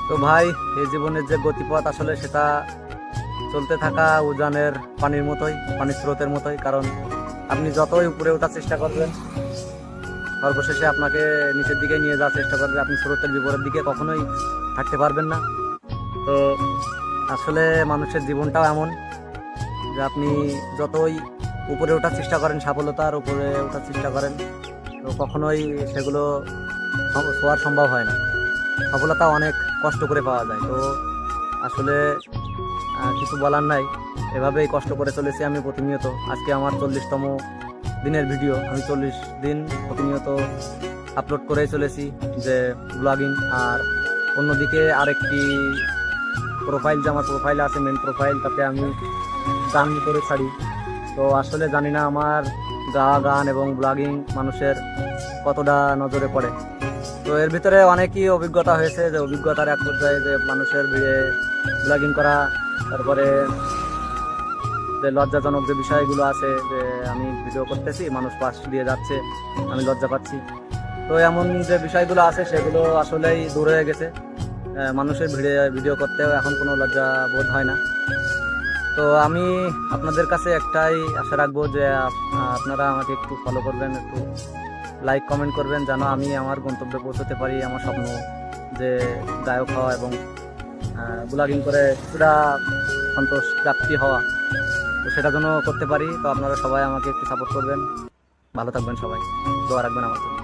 তো ভাই, এই জীবনের যে গতিপথ আসলে সেটা চলতে থাকা উজানের পানির মতোই, পানির স্রোতের মতোই। কারণ আপনি যতই উপরে ওঠার চেষ্টা করবেন, সর্বশেষে আপনাকে নিচের দিকে নিয়ে যাওয়ার চেষ্টা করবে। আপনি স্রোতের বিপরীত দিকে কখনোই হাঁটতে পারবেন না। তো আসলে মানুষের জীবনটাও এমন যে আপনি যতই উপরে ওঠার চেষ্টা করেন, সফলতার উপরে ওঠার চেষ্টা করেন, তো কখনোই সেগুলো ছোঁয়ার সম্ভব হয় না। সফলতা অনেক কষ্ট করে পাওয়া যায়। তো আসলে কিছু বলার নাই, এভাবেই কষ্ট করে চলেছি আমি প্রতিনিয়ত। আজকে আমার 40তম দিনের ভিডিও, আমি 40 দিন প্রতিনিয়ত আপলোড করেই চলেছি, যে ব্লগিং। আর অন্যদিকে আরেকটি প্রোফাইল, যে আমার প্রোফাইল আছে, মেন প্রোফাইল, তাতে আমি গান করে ছাড়ি। তো আসলে জানি না আমার গাওয়া গান এবং ব্লগিং মানুষের কতটা নজরে পড়ে। তো এর ভিতরে অনেকই অভিজ্ঞতা হয়েছে, যে অভিজ্ঞতার এক পর্যায়ে যে মানুষের ভিড়ে ব্লগিং করা, তারপরে যে লজ্জাজনক যে বিষয়গুলো আছে, যে আমি ভিডিও করতেছি, মানুষ পাশ দিয়ে যাচ্ছে, আমি লজ্জা পাচ্ছি। তো এমন যে বিষয়গুলো আছে সেগুলো আসলেই দূর হয়ে গেছে। মানুষের ভিড়ে ভিডিও করতেও এখন কোনো লজ্জা বোধ হয় না। তো আমি আপনাদের কাছে একটাই আশা রাখবো, যে আপনারা আমাকে একটু ফলো করবেন, একটু লাইক কমেন্ট করবেন, যেন আমি আমার গন্তব্যে পৌঁছতে পারি। আমার স্বপ্ন যে গায়ক হওয়া এবং ব্লগিং করে কিছুটা সন্তোষ প্রাপ্তি হওয়া, তো সেটা যেন করতে পারি। তো আপনারা সবাই আমাকে একটু সাপোর্ট করবেন। ভালো থাকবেন সবাই, দোয়া রাখবেন আমার জন্য।